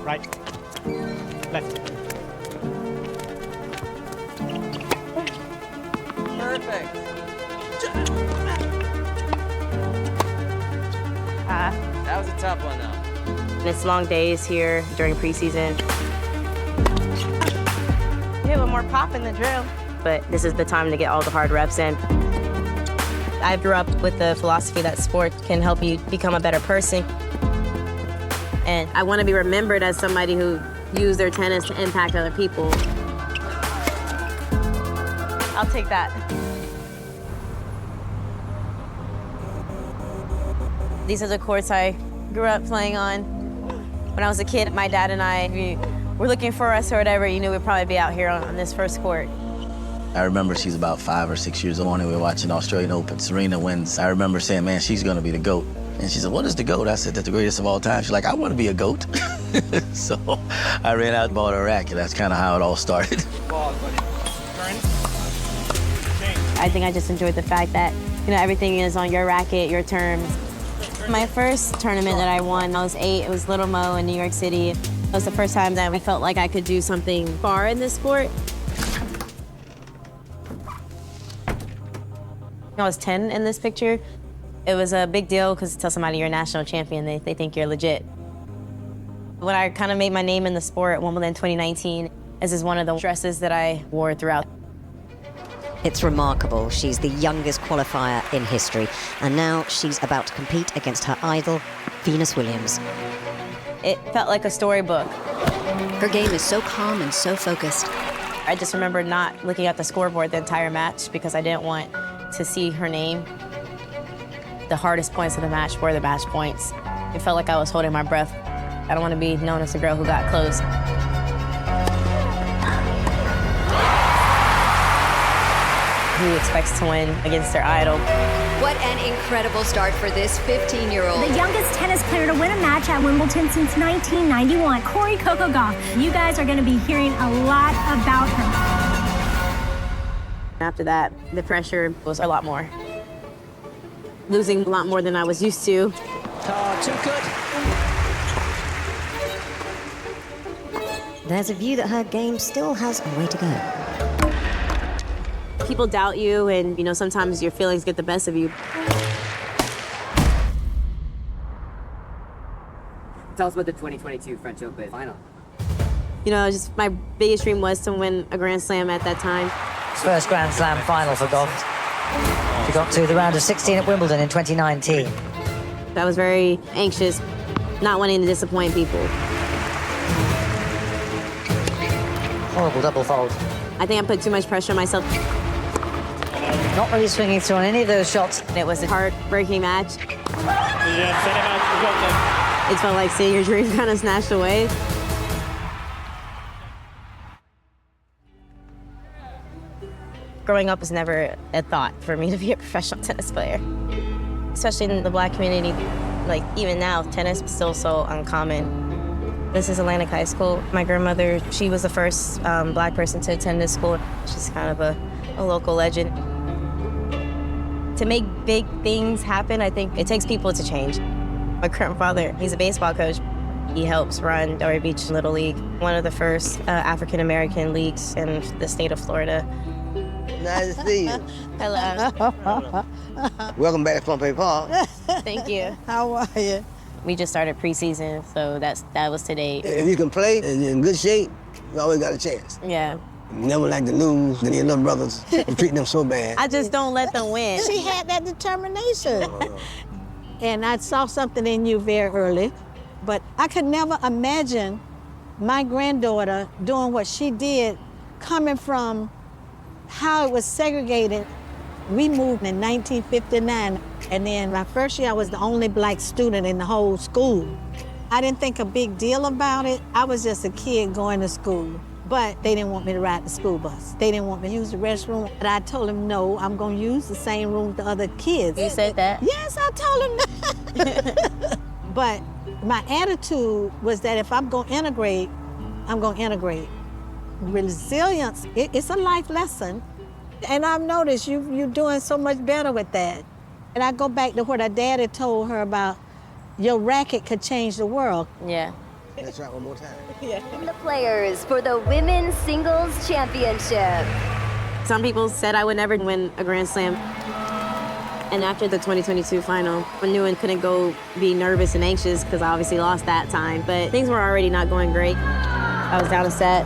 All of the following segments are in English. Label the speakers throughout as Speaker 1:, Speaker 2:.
Speaker 1: Right. Left.
Speaker 2: Perfect. That was a tough one, though.
Speaker 3: It's long days here during preseason. Hit one more pop in the drill. But this is the time to get all the hard reps in. I grew up with the philosophy that sport can help you become a better person. And I want to be remembered as somebody who used their tennis to impact other people. I'll take that. These are the courts I grew up playing on. When I was a kid, my dad and I, we were looking for us or whatever, you knew we'd probably be out here on this first court.
Speaker 4: I remember she's about 5 or 6 years old, and we were watching Australian Open. Serena wins. I remember saying, man, she's gonna be the GOAT. And she said, what is the GOAT? I said, that's the greatest of all time. She's like, I want to be a GOAT. So I ran out and bought a racket. That's kind of how it all started.
Speaker 3: I think I just enjoyed the fact that, you know, everything is on your racket, your terms. My first tournament that I won, I was 8. It was Little Mo in New York City. It was the first time that I felt like I could do something far in this sport. I was 10 in this picture. It was a big deal because to tell somebody you're a national champion, they think you're legit. When I kind of made my name in the sport at Wimbledon 2019, this is one of the dresses that I wore throughout.
Speaker 5: It's remarkable. She's the youngest qualifier in history, and now she's about to compete against her idol, Venus Williams.
Speaker 3: It felt like a storybook.
Speaker 5: Her game is so calm and so focused.
Speaker 3: I just remember not looking at the scoreboard the entire match because I didn't want to see her name. The hardest points of the match were the match points. It felt like I was holding my breath. I don't want to be known as the girl who got close. Who expects to win against their idol?
Speaker 6: What an incredible start for this 15-year-old.
Speaker 7: The youngest tennis player to win a match at Wimbledon since 1991, Coco Gauff. You guys are going to be hearing a lot about her.
Speaker 3: After that, the pressure was a lot more. Losing a lot more than I was used to.
Speaker 2: Oh, too good.
Speaker 5: There's a view that her game still has a way to go.
Speaker 3: People doubt you, and you know sometimes your feelings get the best of you.
Speaker 8: Tell us about the 2022 French Open final.
Speaker 3: You know, just my biggest dream was to win a Grand Slam at that time.
Speaker 9: First Grand Slam final for Gauff. She got to the round of 16 at Wimbledon in 2019.
Speaker 3: I was very anxious, not wanting to disappoint people.
Speaker 9: Horrible double fault.
Speaker 3: I think I put too much pressure on myself.
Speaker 9: Not really swinging through on any of those shots.
Speaker 3: It was a heartbreaking match. It felt like seeing your dreams kind of snatched away. Growing up was never a thought for me to be a professional tennis player. Especially in the Black community, like even now, tennis is still so uncommon. This is Atlantic High School. My grandmother, she was the first Black person to attend this school. She's kind of a local legend. To make big things happen, I think it takes people to change. My grandfather, he's a baseball coach. He helps run Delray Beach Little League, one of the first African-American leagues in the state of Florida.
Speaker 10: Nice to see you.
Speaker 3: Hello.
Speaker 10: Welcome back to Pompey Park.
Speaker 3: Thank you.
Speaker 10: How are you?
Speaker 3: We just started preseason, so that was today.
Speaker 10: If you can play and you're in good shape, you always got a chance.
Speaker 3: Yeah.
Speaker 10: You never like to lose, then your little brothers treat them so bad.
Speaker 3: I just don't let them win.
Speaker 11: She had that determination. And I saw something in you very early, but I could never imagine my granddaughter doing what she did, coming from how it was segregated. We moved in 1959, and then my first year I was the only Black student in the whole school. I didn't think a big deal about it. I was just a kid going to school. But they didn't want me to ride the school bus. They didn't want me to use the restroom. But I told them, no, I'm going to use the same room with the other kids.
Speaker 3: You said that?
Speaker 11: Yes, I told them that. But my attitude was that if I'm going to integrate, I'm going to integrate. Resilience, it's a life lesson. And I've noticed you're doing so much better with that. And I go back to what her daddy told her about your racket could change the world.
Speaker 3: Yeah.
Speaker 10: Let's try one more time.
Speaker 6: The players for the Women's Singles Championship.
Speaker 3: Some people said I would never win a Grand Slam. And after the 2022 final, I knew I couldn't go be nervous and anxious because I obviously lost that time. But things were already not going great. I was down a set.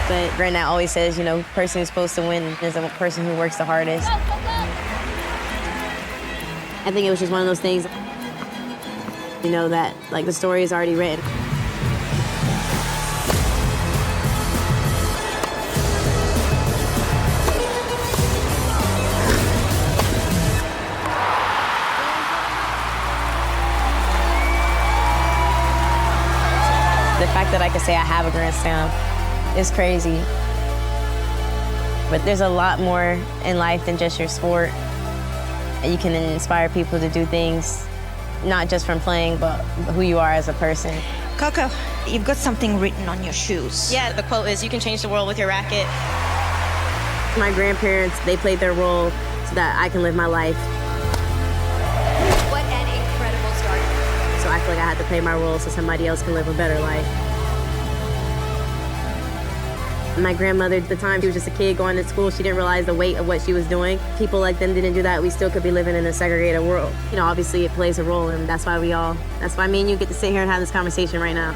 Speaker 3: But Granddad always says, you know, person who's supposed to win is the person who works the hardest. I think it was just one of those things, you know, that like the story is already written. The fact that I can say I have a Grand Slam is crazy. But there's a lot more in life than just your sport. You can inspire people to do things, not just from playing, but who you are as a person.
Speaker 12: Coco, you've got something written on your shoes.
Speaker 3: Yeah, the quote is, you can change the world with your racket. My grandparents, they played their role so that I can live my life.
Speaker 6: What an incredible start.
Speaker 3: So I feel like I had to play my role so somebody else can live a better life. My grandmother, at the time, she was just a kid going to school. She didn't realize the weight of what she was doing. People like them didn't do that. We still could be living in a segregated world. You know, obviously it plays a role, and that's why me and you get to sit here and have this conversation right now.